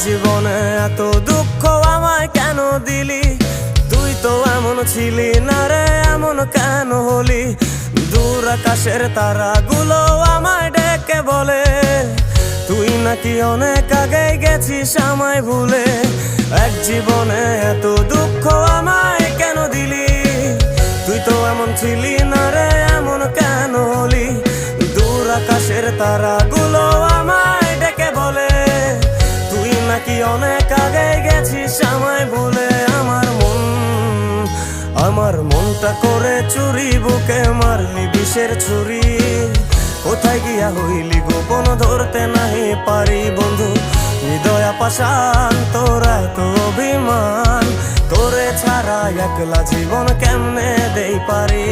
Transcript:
জীবনে এত দুঃখ আমায় কেন দিলি? তুই তো এমন ছিলি না রে, এমন কেন হলি? দূর আকাশের তারাগুলো আমায় ডেকে বলে তুই নাকি অনেক আগে গেছিস আমায় ভুলে। এক জীবনে এত দুঃখ আমায় কেন দিলি? তুই তো এমন ছিলি না রে, এমন কেন হলি? দূর আকাশের তারাগুলো আমায় ডেকে বলে তুই নাকি অনেক আগে গেছিস আমায় ভুলে। আমার মনটা করে চুরি, বুকে মারলি বিষের ছুরি। কোথায় গিয়া হইলি গোপন ধরতে নাহি পারি বন্ধু। হৃদয় পাষাণ তোরা তো অভিমান, তোরে ছাড়া একলা জীবন কেমনে দেই পারি।